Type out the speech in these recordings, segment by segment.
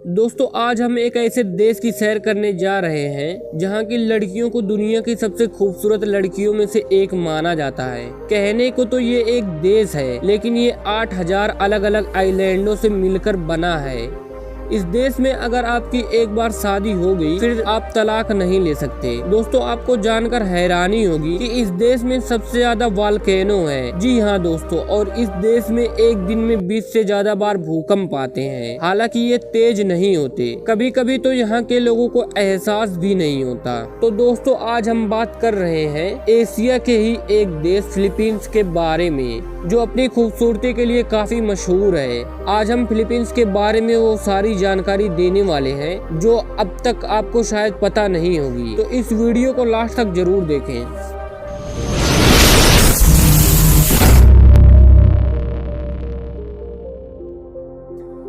दोस्तों आज हम एक ऐसे देश की सैर करने जा रहे हैं जहां की लड़कियों को दुनिया की सबसे खूबसूरत लड़कियों में से एक माना जाता है। कहने को तो ये एक देश है, लेकिन ये 8000 अलग अलग आइलैंडों से मिलकर बना है। इस देश में अगर आपकी एक बार शादी हो गई फिर आप तलाक नहीं ले सकते। दोस्तों आपको जानकर हैरानी होगी कि इस देश में सबसे ज्यादा वॉल्केनो है। जी हाँ दोस्तों, और इस देश में एक दिन में 20 से ज्यादा बार भूकंप आते हैं। हालांकि ये तेज नहीं होते, कभी कभी तो यहाँ के लोगों को एहसास भी नहीं होता। तो दोस्तों आज हम बात कर रहे हैं एशिया के ही एक देश फिलीपींस के बारे में, जो अपनी खूबसूरती के लिए काफी मशहूर है। आज हम फिलीपींस के बारे में वो सारी जानकारी देने वाले हैं जो अब तक आपको शायद पता नहीं होगी, तो इस वीडियो को लास्ट तक जरूर देखें।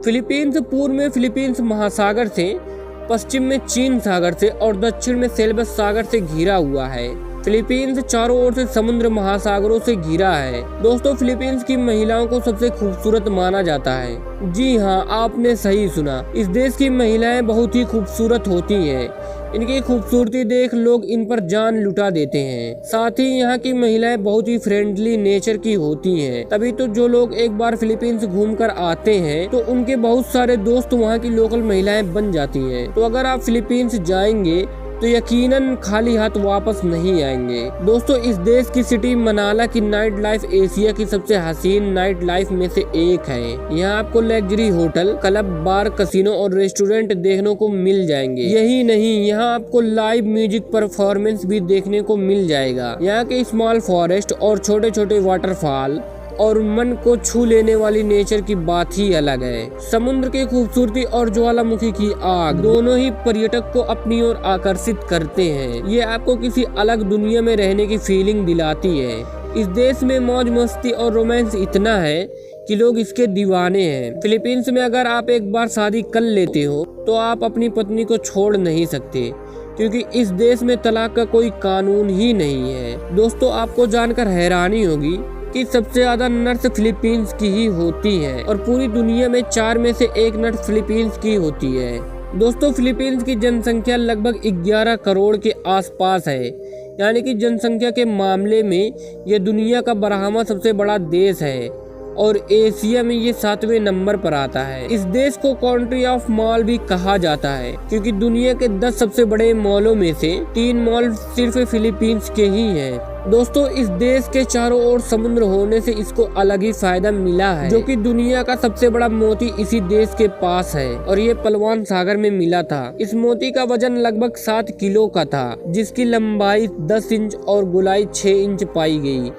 फिलीपींस पूर्व में फिलीपींस महासागर से, पश्चिम में चीन सागर से और दक्षिण में सेल्बस सागर से घिरा हुआ है। फिलीपींस चारों ओर से समुद्र महासागरों से घिरा है। दोस्तों फिलीपींस की महिलाओं को सबसे खूबसूरत माना जाता है। जी हाँ, आपने सही सुना, इस देश की महिलाएं बहुत ही खूबसूरत होती हैं। इनकी खूबसूरती देख लोग इन पर जान लुटा देते हैं। साथ ही यहाँ की महिलाएं बहुत ही फ्रेंडली नेचर की होती हैं। तभी तो जो लोग एक बार फिलीपींस घूमकर आते हैं तो उनके बहुत सारे दोस्त वहाँ की लोकल महिलाएं बन जाती हैं। तो अगर आप फिलीपींस जाएंगे तो यकीनन खाली हाथ वापस नहीं आएंगे। दोस्तों इस देश की सिटी मनाला की नाइट लाइफ एशिया की सबसे हसीन नाइट लाइफ में से एक है। यहाँ आपको लग्जरी होटल, क्लब, बार, कसिनो और रेस्टोरेंट देखने को मिल जाएंगे। यही नहीं, यहाँ आपको लाइव म्यूजिक परफॉर्मेंस भी देखने को मिल जाएगा। यहाँ के स्मॉल फॉरेस्ट और छोटे छोटे वाटरफॉल और मन को छू लेने वाली नेचर की बात ही अलग है। समुद्र की खूबसूरती और ज्वालामुखी की आग दोनों ही पर्यटक को अपनी ओर आकर्षित करते हैं। ये आपको किसी अलग दुनिया में रहने की फीलिंग दिलाती है। इस देश में मौज मस्ती और रोमांस इतना है कि लोग इसके दीवाने हैं। फिलीपींस में अगर आप एक बार शादी कर लेते हो तो आप अपनी पत्नी को छोड़ नहीं सकते, क्योंकि इस देश में तलाक का कोई कानून ही नहीं है। दोस्तों आपको जानकर हैरानी होगी कि सबसे ज्यादा नर्स फिलीपींस की ही होती है और पूरी दुनिया में 4 में से 1 नर्स फिलीपींस की होती है। दोस्तों फिलीपींस की जनसंख्या लगभग 11 करोड़ के आसपास है, यानी कि जनसंख्या के मामले में यह दुनिया का 12वां सबसे बड़ा देश है और एशिया में ये 7वें नंबर पर आता है। इस देश को कंट्री ऑफ मॉल भी कहा जाता है, क्योंकि दुनिया के 10 सबसे बड़े मॉलों में से 3 मॉल सिर्फ फिलीपींस के ही हैं। दोस्तों इस देश के चारों ओर समुद्र होने से इसको अलग ही फायदा मिला है, जो कि दुनिया का सबसे बड़ा मोती इसी देश के पास है और ये पलवान सागर में मिला था। इस मोती का वजन लगभग 7 किलो का था, जिसकी लंबाई 10 इंच और गोलाई 6 इंच पाई गई।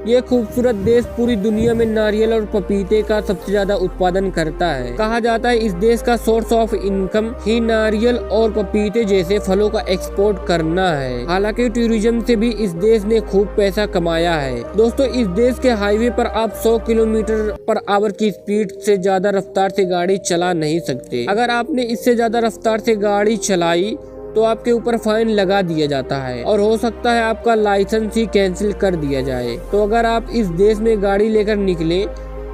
ये खूबसूरत देश पूरी दुनिया में नारियल और पपीते का सबसे ज्यादा उत्पादन करता है। कहा जाता है इस देश का सोर्स ऑफ इनकम ही नारियल और पपीते जैसे फलों का एक्सपोर्ट करना है। हालांकि टूरिज्म से भी इस देश ने खूब पैसा कमाया है। दोस्तों इस देश के हाईवे पर आप 100 किलोमीटर पर आवर की स्पीड से ज्यादा रफ्तार से गाड़ी चला नहीं सकते। अगर आपने इससे ज्यादा रफ्तार से गाड़ी चलाई तो आपके ऊपर फाइन लगा दिया जाता है और हो सकता है आपका लाइसेंस ही कैंसिल कर दिया जाए। तो अगर आप इस देश में गाड़ी लेकर निकले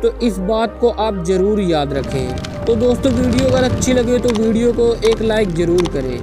तो इस बात को आप जरूर याद रखें। तो दोस्तों वीडियो अगर अच्छी लगे तो वीडियो को एक लाइक जरूर करें।